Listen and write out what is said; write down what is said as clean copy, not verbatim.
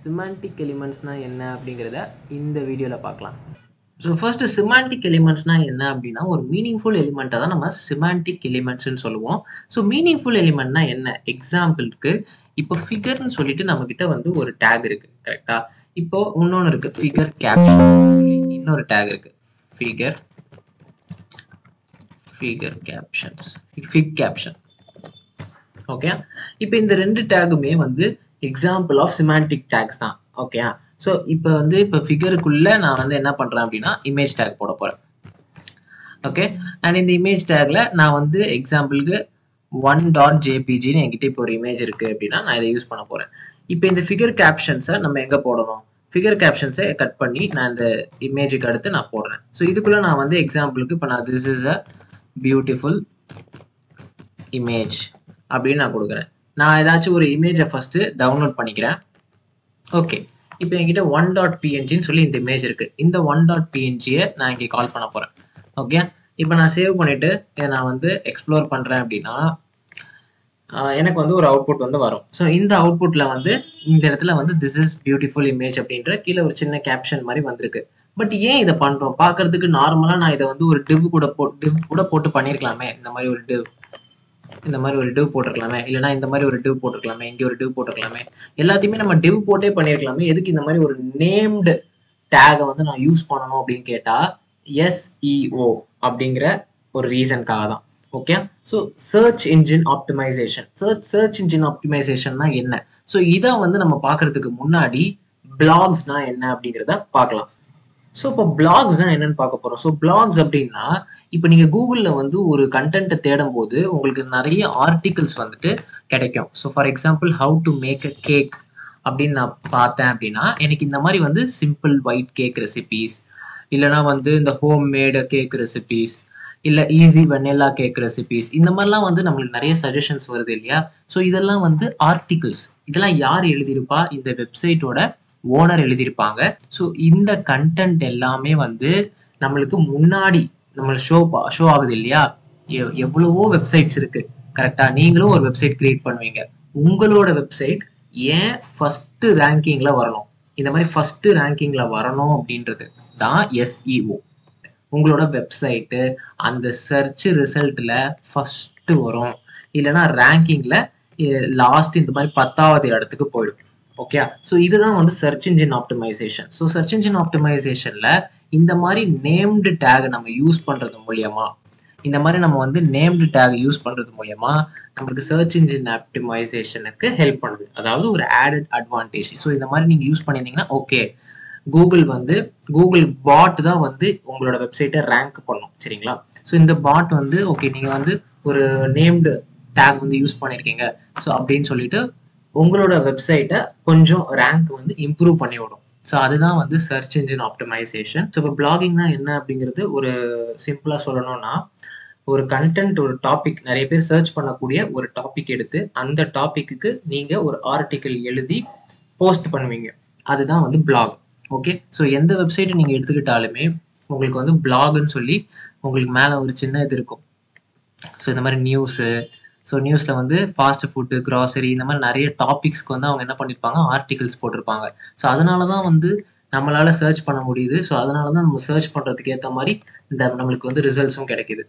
Semantic எலிமெண்ட்ஸ்னா என்ன அப்படிங்கிறத இந்த வீடியோவில் பார்க்கலாம். ஸோ ஃபர்ஸ்ட் சிமான்டிக் எலிமெண்ட்ஸ்னா என்ன அப்படின்னா, ஒரு மீனிங்ஃபுல் எலிமெண்ட்டை தான் நம்ம சிமான்டிக் எலிமெண்ட்ஸ்னு சொல்லுவோம். ஸோ மீனிங்ஃபுல் எலிமெண்ட்னா என்ன? எக்ஸாம்பிளுக்கு இப்போ ஃபிகர்னு சொல்லிட்டு நம்ம கிட்ட வந்து ஒரு டேக் இருக்கு, கரெக்டா? இப்போ இன்னொன்று இருக்கு, ஃபிகர் கேப்ஷன், இன்னொரு டேக் இருக்கு, ஃபிகர் கேப்ஷன்ஸ், ஃபிக் கேப்ஷன். ஓகே, இப்போ இந்த ரெண்டு டேகுமே வந்து எக்ஸாம்பிள் ஆஃப் சிமான்டிக் டேக்ஸ் தான். ஓகே, ஸோ இப்போ வந்து இப்போ ஃபிகருக்குள்ள நான் வந்து என்ன பண்றேன் அப்படின்னா இமேஜ் டேக் போட போறேன். ஓகே, அண்ட் இந்த இமேஜ் டேக்ல நான் வந்து எக்ஸாம்பிளுக்கு 1.jpgன்னு என்கிட்ட இப்போ ஒரு இமேஜ் இருக்கு அப்படின்னா நான் இதை யூஸ் பண்ண போறேன். இப்போ இந்த ஃபிகர் கேப்ஷன்ஸை நம்ம எங்க போடணும்? ஃபிகர் கேப்ஷன்ஸை கட் பண்ணி நான் இந்த இமேஜுக்கு அடுத்து நான் போடுறேன். ஸோ இதுக்குள்ள நான் வந்து எக்ஸாம்பிளுக்கு இப்போ நான் this is a beautiful image அப்படின்னு நான் கொடுக்குறேன். நான் ஏதாச்சும் ஒரு இமேஜை ஃபர்ஸ்ட் டவுன்லோட் பண்ணிக்கிறேன். ஓகே, இப்போ என்கிட்ட 1.pngன்னு சொல்லி இந்த இமேஜ் இருக்கு. இந்த 1.pngயை நான் இங்கே கால் பண்ண போறேன். ஓகே, இப்போ நான் சேவ் பண்ணிட்டு நான் வந்து எக்ஸ்ப்ளோர் பண்றேன் அப்படின்னா எனக்கு வந்து ஒரு அவுட்புட் வந்து வரும். ஸோ இந்த அவுட்புட்ல வந்து இந்த இடத்துல வந்து திஸ் இஸ் பியூட்டிஃபுல் இமேஜ் அப்படின்ற கீழே ஒரு சின்ன கேப்ஷன் மாதிரி வந்திருக்கு. பட் ஏன் இதை பண்றோம்? பார்க்கறதுக்கு நார்மலா நான் இதை வந்து ஒரு டிவ் கூட போட்டு பண்ணிருக்கலாமே. இந்த மாதிரி ஒரு டிவ் போட்டிருக்கலாமே, இல்லைன்னா இந்த மாதிரி ஒரு டிவ் போட்டிருக்கலாமே, இங்கே ஒரு டிவ் போட்டிருக்கலாமே. எல்லாத்தையுமே நம்ம டிவ் போட்டே பண்ணிருக்கலாமே. எதுக்கு இந்த மாதிரி ஒரு நேம்டு டேகை வந்து நான் யூஸ் பண்ணணும் அப்படின்னு கேட்டா SEO அப்படிங்கிற ஒரு ரீசனுக்காக தான். Okay, so search engine optimisation. Search engine ஆப்டிமைசேஷன்னா என்ன? ஸோ இதை வந்து நம்ம பார்க்கறதுக்கு முன்னாடி பிளாக்ஸ்னா என்ன அப்படிங்கிறத பார்க்கலாம். ஸோ இப்போ பிளாக்ஸ்னா என்னன்னு பார்க்க போறோம். ஸோ பிளாக்ஸ் அப்படின்னா இப்போ நீங்க கூகுளில் வந்து ஒரு கண்டென்ட்டை தேடும் போது உங்களுக்கு நிறைய ஆர்டிகிள்ஸ் வந்துட்டு கிடைக்கும். So for example how to make a cake அப்படின்னு நான் பார்த்தேன் அப்படின்னா எனக்கு இந்த மாதிரி வந்து சிம்பிள் ஒயிட் கேக் ரெசிபீஸ், இல்லைனா வந்து இந்த ஹோம் மேடு கேக் ரெசிபீஸ், இல்லை ஈஸி வெனிலா கேக் ரெசிபீஸ், இந்த மாதிரிலாம் வந்து நம்மளுக்கு நிறைய சஜஷன்ஸ் வருது இல்லையா? ஸோ இதெல்லாம் வந்து ஆர்டிகிள்ஸ். இதெல்லாம் யார் எழுதியிருப்பா? இந்த வெப்சைட்டோட ஓனர் எழுதியிருப்பாங்க. ஸோ இந்த கண்டென்ட் எல்லாமே வந்து நம்மளுக்கு முன்னாடி நம்ம ஷோ ஆகுது இல்லையா? எவ்வளவோ வெப்சைட்ஸ் இருக்கு, கரெக்டா? நீங்களும் ஒரு வெப்சைட் கிரியேட் பண்ணுவீங்க. உங்களோட வெப்சைட் ஏன் ஃபர்ஸ்ட் ரேங்கிங்ல வரணும்? இந்த மாதிரி ஃபர்ஸ்ட் ரேங்கிங்ல வரணும் அப்படின்றது தான் SEO. உங்களோட வெப்சைட்டு அந்த சர்ச் ரிசல்ட்ல ஃபர்ஸ்ட் வரும், இல்லைன்னா ரேங்கிங்ல லாஸ்ட் இந்த மாதிரி 10வது இடத்துக்கு போயிடும். ஓகே, ஸோ இதுதான் வந்து search engine optimisation. So search engine ஆப்டிமைசேஷன்ல இந்த மாதிரி நேம்டு டேக் நம்ம யூஸ் பண்றது மூலியமா, இந்த மாதிரி நம்ம வந்து நேம்டு டேக் யூஸ் பண்றது மூலியமா நம்மளுக்கு சர்ச் இன்ஜின் ஆப்டிமைசேஷனுக்கு ஹெல்ப் பண்ணுது. அதாவது ஒரு ஆடட் அட்வான்டேஜ். ஸோ இந்த மாதிரி நீங்க யூஸ் பண்ணியிருந்தீங்கன்னா ஓகே, கூகுள் பாட் தான் வந்து உங்களோட வெப்சைட்டை ரேங்க் பண்ணும், சரிங்களா? ஸோ இந்த பாட் வந்து ஓகே, நீங்க வந்து ஒரு நேம்டு டேக் வந்து யூஸ் பண்ணியிருக்கீங்க ஸோ அப்படின்னு சொல்லிட்டு உங்களோட வெப்சைட்டை கொஞ்சம் ரேங்க் வந்து இம்ப்ரூவ் பண்ணி விடும். ஸோ அதுதான் வந்து சர்ச் இன்ஜின் ஆப்டிமைசேஷன். ஸோ இப்போ பிளாகிங்னா என்ன அப்படிங்கிறது ஒரு சிம்பிளா சொல்லணும்னா, ஒரு கண்டென்ட், ஒரு டாபிக், நிறைய பேர் சர்ச் பண்ணக்கூடிய ஒரு டாபிக் எடுத்து அந்த டாபிக்கு நீங்க ஒரு ஆர்டிகிள் எழுதி போஸ்ட் பண்ணுவீங்க. அதுதான் வந்து பிளாக். ஓகே, ஸோ எந்த வெப்சைட்டை நீங்க எடுத்துக்கிட்டாலுமே உங்களுக்கு வந்து பிளாக்னு சொல்லி உங்களுக்கு மேலே ஒரு சின்ன இது இருக்கும். ஸோ இந்த மாதிரி நியூஸு, ஸோ நியூஸில் வந்து ஃபாஸ்ட் ஃபுட்டு, கிராசரி, இந்த மாதிரி நிறைய டாபிக்ஸ்க்கு வந்து அவங்க என்ன பண்ணியிருப்பாங்க, ஆர்டிகிள்ஸ் போட்டிருப்பாங்க. ஸோ அதனால தான் வந்து நம்மளால சர்ச் பண்ண முடியுது. ஸோ அதனால தான் நம்ம சர்ச் பண்ணுறதுக்கு ஏற்ற மாதிரி இந்த நம்மளுக்கு வந்து ரிசல்ட்ஸும் கிடைக்குது.